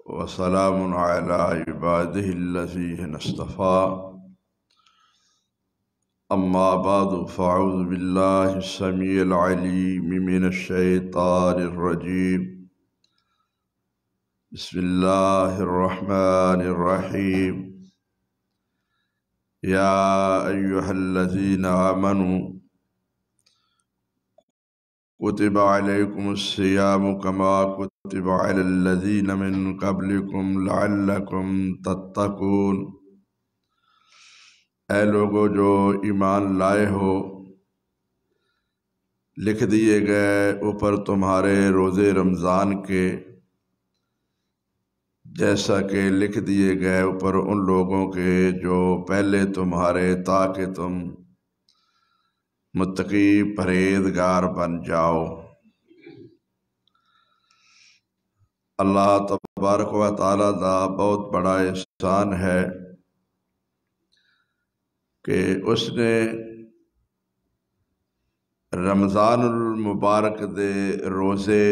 وسلام على عباده الذين اصطفى أما بعد فأعوذ بالله السميع العليم من الشيطان الرجيم بسم الله الرحمن الرحيم يا أيها الذين آمنوا كتب عليكم الصيام كما كتب على الذين من قبلكم لعلكم تتقون۔ اے لوگو جو ایمان لائے ہو، لکھ دیے گئے اوپر تمہارے روزے رمضان کے، جیسا کہ لکھ دیے گئے اوپر ان لوگوں کے جو پہلے تمہارے، تاکہ تم متقی پرہیزگار بن جاؤ۔ اللہ تبارک و تعالیٰ دا بہت بڑا احسان ہے کہ اس نے رمضان المبارک دے روزے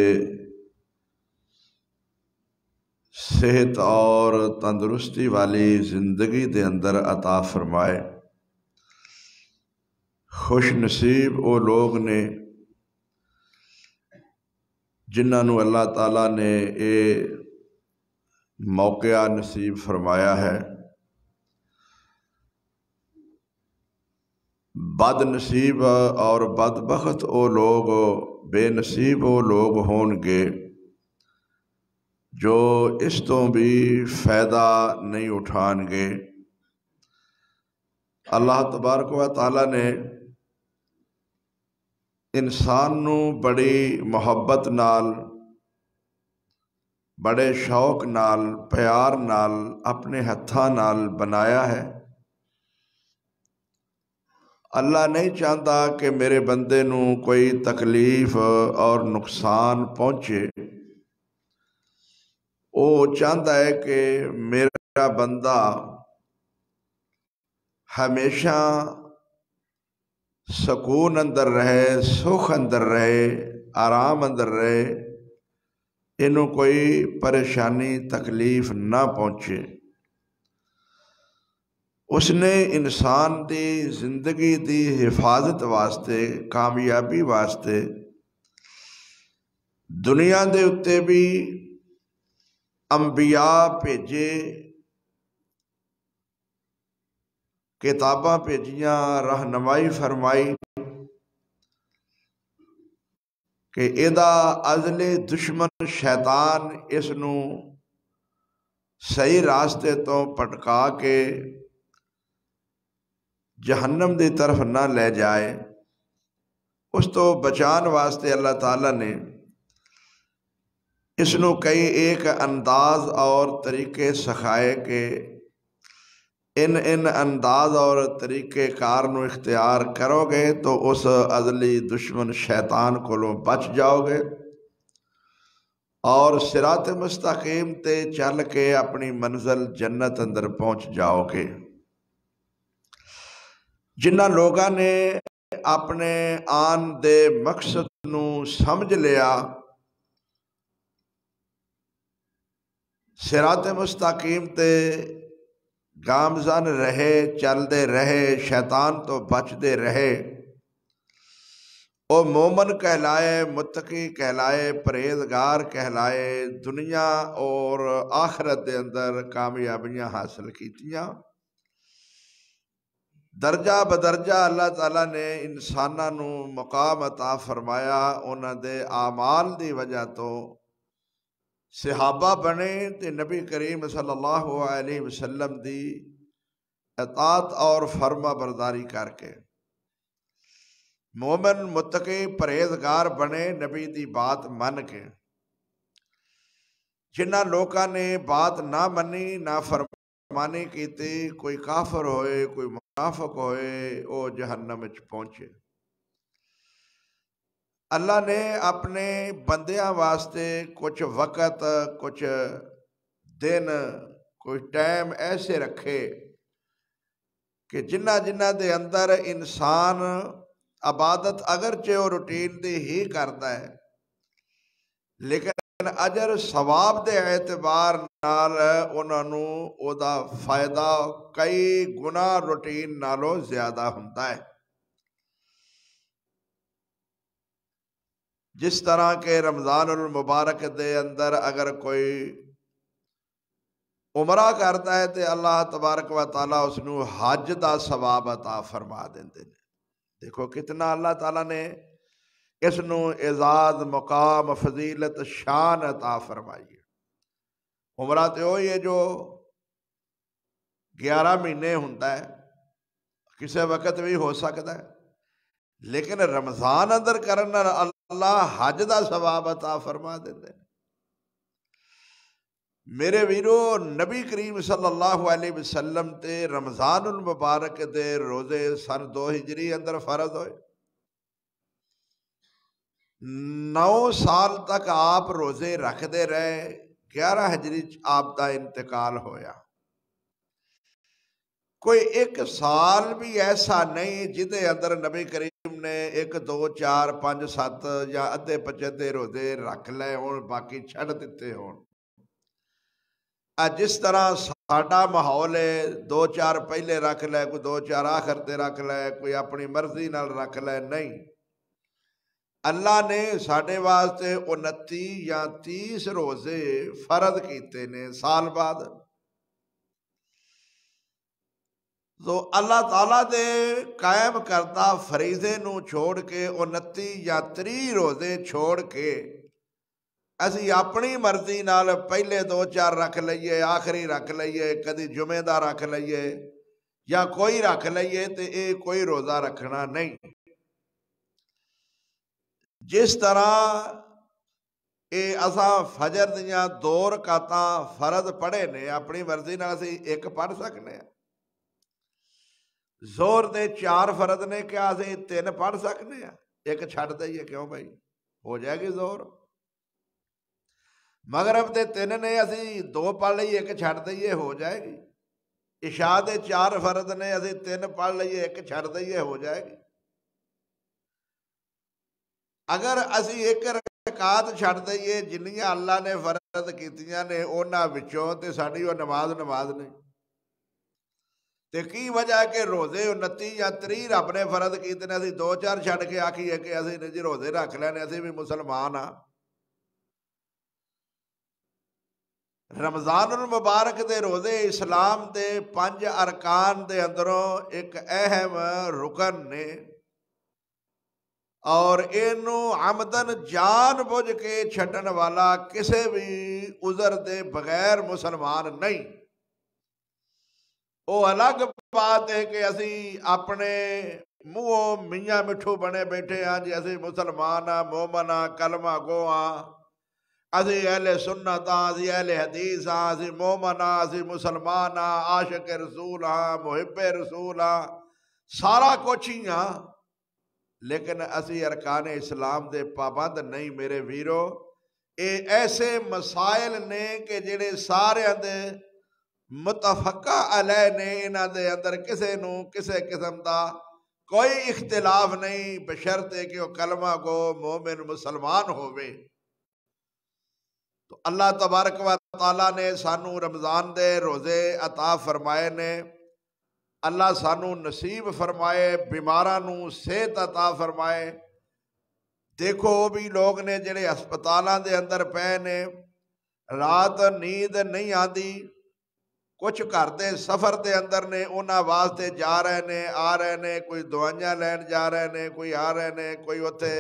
صحت اور تندرستی والی زندگی دے اندر عطا فرمائے۔ خوش نصیب وہ لوگ نے جنہاں نو اللہ تعالیٰ نے یہ موقع نصیب فرمایا ہے۔ بد نصیب اور بدبخت وہ لوگ، بے نصیب وہ لوگ ہون گے جو اس تو بھی فائدہ نہیں اٹھان گے۔ اللہ تبارک و تعالیٰ نے انسان نو بڑی محبت نال، بڑے شوق نال، پیار نال، اپنے ہتھاں نال بنایا ہے۔ اللہ نہیں چاہتا کہ میرے بندے نو کوئی تکلیف اور نقصان پہنچے، وہ چاہتا ہے کہ میرا بندہ ہمیشہ سکون اندر رہے، سکھ اندر رہے، آرام اندر رہے، انہوں کوئی پریشانی تکلیف نہ پہنچے۔ اس نے انسان دی زندگی دی حفاظت واسطے، کامیابی واسطے دنیا دے اتے بھی انبیاء بھیجے، کتاباں بھیجیاں، رہنمائی فرمائی کہ ایدہ ازل دشمن شیطان اس نو صحیح راستے تو پٹکا کے جہنم دی طرف نہ لے جائے۔ اس تو بچان واسطے اللہ تعالیٰ نے اس نو کئی ایک انداز اور طریقے سکھائے کہ ان انداز اور طریقے کار نو اختیار کرو گے تو اس ازلی دشمن شیطان کو بچ جاؤ گے اور صراط مستقیم تے چل کے اپنی منزل جنت اندر پہنچ جاؤ گے۔ جنہ لوگاں نے اپنے آن دے مقصد نو سمجھ لیا، صراط مستقیم تے گامزن رہے، چل دے رہے، شیطان تو بچ دے رہے، او مومن کہلائے، متقی کہلائے، پرہیزگار کہلائے، دنیا اور آخرت دے اندر کامیابیاں حاصل کیتیاں۔ درجہ بدرجہ اللہ تعالیٰ نے انساناں نو مقام عطا فرمایا، انہاں دے اعمال دی وجہ تو صحابہ بنے تے نبی کریم صلی اللہ علیہ وسلم دی اطاعت اور فرما برداری کر کے مومن متقی پرہیزگار بنے، نبی دی بات من کے۔ جنہ لوکاں نے بات نہ منی، نہ فرمانی کیتی، کوئی کافر ہوئے، کوئی منافق ہوئے، وہ جہنم وچ پہنچے۔ اللہ نے اپنے بندیاں واسطے کچھ وقت، کچھ دن، کچھ ٹائم ایسے رکھے کہ جنہ دے اندر انسان عبادت اگرچہ وہ روٹین دی ہی کرتا ہے، لیکن اجر ثواب دے اعتبار نال انہاں نوں او دا فائدہ کئی گنا روٹین نالوں زیادہ ہوندا ہے۔ جس طرح کہ رمضان المبارک دے اندر اگر کوئی عمرہ کرتا ہے تو اللہ تبارک و تعالیٰ اس نو حج دا ثواب عطا فرما دیندے نے۔ دیکھو کتنا اللہ تعالیٰ نے اس نو اعزاز، مقام، فضیلت، شان عطا فرمائی ہے۔ عمرہ تو وہی ہے جو 11 مہینے ہوتا ہے، کسی وقت بھی ہو سکتا ہے، لیکن رمضان اندر کرنا اللہ حج دا ثواب عطا فرما دیندے ہیں۔ میرے ویرو، نبی کریم صلی اللہ علیہ وسلم تے رمضان المبارک دے روزے سن 2 ہجری اندر فرض ہوئے۔ 9 سال تک آپ روزے رکھتے رہے، 11 ہجری آپ دا انتقال ہویا۔ کوئی ایک سال بھی ایسا نہیں جدے اندر نبی کریم نے 1 2 4 5 7 یا ادھے پچھدے روزے رکھ لے ہون، باقی چھڑ دیتے ہون۔ جس طرح ساڈا ماحول ہے 2 4 پہلے رکھ لے، کوئی 2 4 آخر تے رکھ لے، کوئی اپنی مرضی نال رکھ لے، نہیں۔ اللہ نے ساڈے واسطے 29 یا 30 روزے فرض کیتے نے سال بعد۔ تو اللہ تعالیٰ دے قائم کردہ فریضے نو چھوڑ کے 29 یا 30 روزے چھوڑ کے اسی اپنی مرضی نال پہلے 2 4 رکھ لئیے، آخری رکھ لئیے، کدی جمعہ دا رکھ لئیے یا کوئی رکھ لئیے، تے اے کوئی روزہ رکھنا نہیں۔ جس طرح اے اساں فجر دیاں 2 رکعتاں فرض پڑھے نے، اپنی مرضی نال اسی 1 پڑھ سکنے ہیں۔ زور دے 4 فرض نے، کیا اسی 3 پڑھ سکنے ہیں؟ 1 چھڑ دئیے، کیوں بھائی؟ ہو جائے گی زور۔ مغرب دے 3 نے، اسی 2 پڑھ لئیے، 1 چھڑ دئیے، ہو جائے گی۔ عشاء دے 4 فرض نے، اسی 3 پڑھ لئیے، 1 چھڑ دئیے، ہو جائے گی۔ اگر اسی 1 رکعت چھڑ دئیے جنیاں اللہ نے فرض کیتیاں نے اونا وچوں، تے ساڈی وہ نماز نہیں۔ تے کی وجہ ہے کہ روزے 29 یا 30 رب نے فرض کیتے نے، اسی 2 4 چھڑ کے آکھیے کہ اسی نے جی روزے رکھ لینے، اسی بھی مسلمان ہاں۔ رمضان المبارک دے روزے اسلام دے 5 ارکان دے اندروں ایک اہم رکن نے، اور اینو عمدن جان بوجھ کے چھٹن والا کسے بھی عذر دے بغیر مسلمان نہیں۔ او الگ بات ہے کہ اسی اپنے منہوں میاں مٹھو بنے بیٹھے ہاں جی اسی مسلمان ہاں، مومن ہاں، کلمہ گو ہاں، اسی اہل سنت ہاں، اسی اہل حدیث ہاں، اسی مومن ہاں، اسی مسلمان ہاں، عاشق رسول ہاں، محب رسول ہاں، سارا کچھ ہی ہاں، لیکن اسی ارکان اسلام دے پابند نہیں۔ میرے ویرو، اے ایسے مسائل نے کہ جڑے سارے دے متفقہ علیہ نے، انہاں دے اندر کسے نو کسے قسم دا کوئی اختلاف نہیں، بشرطے کہ وہ کلمہ گو مومن مسلمان ہوئے۔ تو اللہ تبارک و تعالیٰ نے سانو رمضان دے روزے عطا فرمائے نے، اللہ سانو نصیب فرمائے، بیماراں نو صحت عطا فرمائے۔ دیکھو وہ بھی لوگ نے جڑے ہسپتالاں دے اندر پے نے، رات نیند نہیں آندی، کچھ گھر دے سفر دے اندر نے، انہاں واسطے جا رہے نے، آ رہے نے، کوئی دوائیاں لین جا رہے نے، کوئی آ رہے نے، کوئی اتھے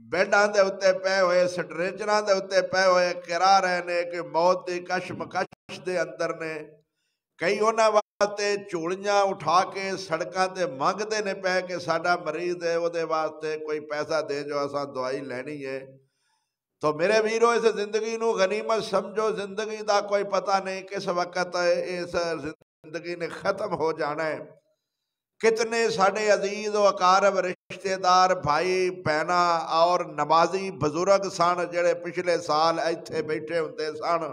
بیڈاں دے اتے پے ہوئے، سٹریچراں دے اتے پے ہوئے کرا رہے نے کہ موت دی کشمکش دے اندر نے۔ کئی انہاں واسطے چوڑیاں اٹھا کے سڑکاں تے مانگ دے نے پے کہ ساڈا مریض ہے، وہ دے واسطے کوئی پیسہ دے جو اساں دوائی لینی ہے۔ تو میرے ویرو، اس زندگی نو غنیمت سمجھو، زندگی دا کوئی پتہ نہیں کس وقت اس زندگی نے ختم ہو جانا ہے۔ کتنے ساڑھے عزیز و اقارب رشتہ دار بھائی بہنا اور نمازی بزرگ سن جڑے پچھلے سال ایتھے بیٹھے ہوندے سن،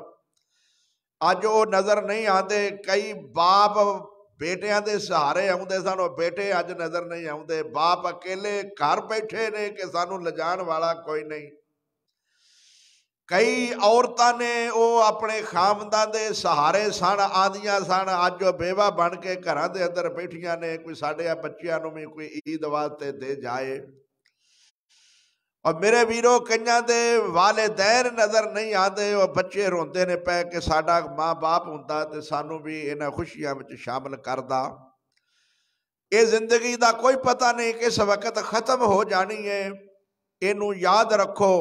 اج وہ نظر نہیں آتے۔ کئی باپ بیٹیاں دے سہارے آؤندے سن، وہ بیٹے اج نظر نہیں آؤندے۔ باپ اکیلے گھر بیٹھے نے کہ سانو لجان والا کوئی نہیں۔ کئی عورتاں نے وہ اپنے خامداں دے سہارے سن آندیاں سن، اج وہ بیوہ بن کے گھراں دے اندر بیٹھیاں نے، کوئی ساڈے بچیاں نوں بھی کوئی عید واسطے دے جائے۔ اور میرے ویرو کئیاں دے والدین نظر نہیں آندے، وہ بچے روندے نے پے کہ ساڈا ماں باپ ہوندا تے سانوں بھی انہاں خوشیاں وچ شامل کردا۔ یہ زندگی دا کوئی پتہ نہیں کس وقت ختم ہو جانی ہے، اینو یاد رکھو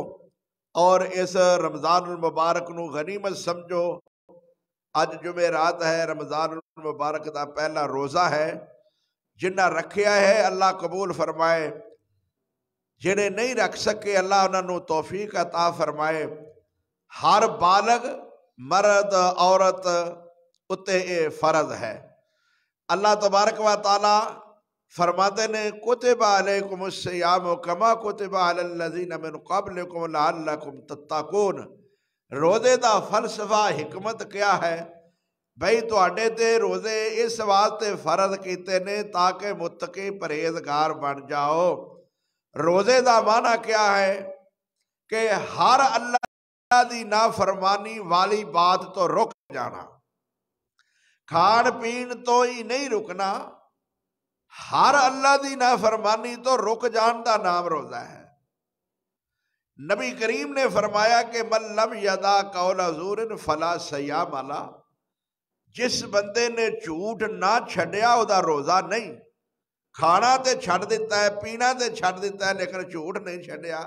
اور اس رمضان المبارک نو غنیمت سمجھو۔ اج جمعرات ہے، رمضان المبارک دا پہلا روزہ ہے، جنہ رکھیا ہے اللہ قبول فرمائے، جنہیں نہیں رکھ سکے اللہ انہاں نو توفیق عطا فرمائے۔ ہر بالغ مرد عورت اتے اے فرض ہے۔ اللہ تبارک و تعالی فرماتے نے کتب علیکم الصیام کما کتب علی الذین من قبلکم لعلکم تتقون۔ روزے دا فلسفہ حکمت کیا ہے؟ بھئی تواڈے تے روزے اس واسطے فرض کیتے نے تاکہ متقی پرہیزگار بن جاؤ۔ روزے دا معنی کیا ہے؟ کہ ہر اللہ دی نافرمانی والی بات تو رک جانا، کھان پین تو ہی نہیں رکنا، ہر اللہ دی نافرمانی تو رک جان دا نام روزہ ہے۔ نبی کریم نے فرمایا کہ من لم یدا قول زور فلا صیام لا، جس بندے نے جھوٹ نہ چھڈیا او دا روزہ نہیں۔ کھانا تے چھڈ دیتا ہے، پینا تے چھڈ دیتا ہے، لیکن جھوٹ نہیں چھڈیا۔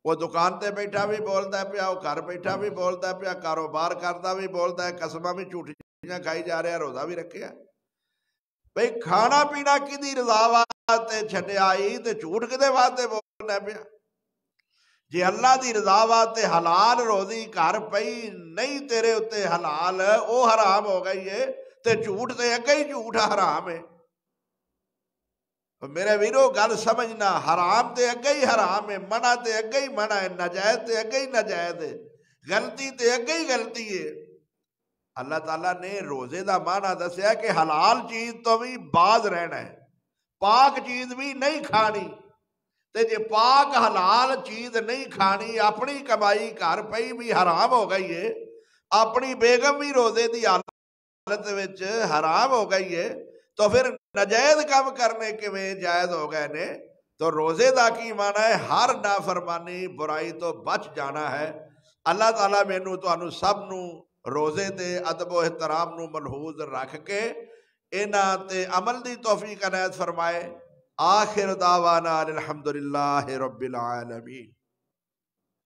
وہ دکان تے بیٹھا بھی بولتا ہے پیا، وہ گھر بیٹھا بھی بولتا ہے پیا، کاروبار کرتا بھی بولتا ہے، قسماں بھی جھوٹیاں کھائی جا رہا ہے، روزہ بھی رکھیا۔ بھئی کھانا پینا کدی رضا واسطے چھڈیا ہی تے جھوٹ کدے واسطے بولنا پیا؟ جی اللہ دی رضا واسطے حلال روزی گھر پئی نہیں تیرے اتے حلال، او حرام ہو گئی ہے، تے جھوٹ تے اگے ہی جھوٹ حرام ہے۔ میرے ویرو گل سمجھنا، حرام تے اگے ہی حرام ہے، منع تے اگے ہی منع ہے، ناجائز تے اگے ہی ناجائز ہے، غلطی تے اگے ہی غلطی ہے۔ اللہ تعالیٰ نے روزے دا معنی دسیا کہ حلال چیز تو بھی باز رہنا ہے، پاک چیز بھی نہیں کھانی۔ تے جے پاک حلال چیز نہیں کھانی، اپنی کمائی گھر پئی بھی حرام ہو گئی ہے، اپنی بیگم بھی روزے دی حالت وچ حرام ہو گئی ہے، تو پھر ناجائز کام کرنے کے میں جائز ہو گئے نے۔ تو روزے دا کی معنی ہے ہر نافرمانی برائی تو بچ جانا ہے۔ اللہ تعالیٰ مینوں تانوں سب نو روزے دے ادب و احترام نو ملحوظ رکھ کے انہاں تے عمل دی توفیق عنایت فرمائے۔ آخر دعوانا الحمدللہ رب العالمین۔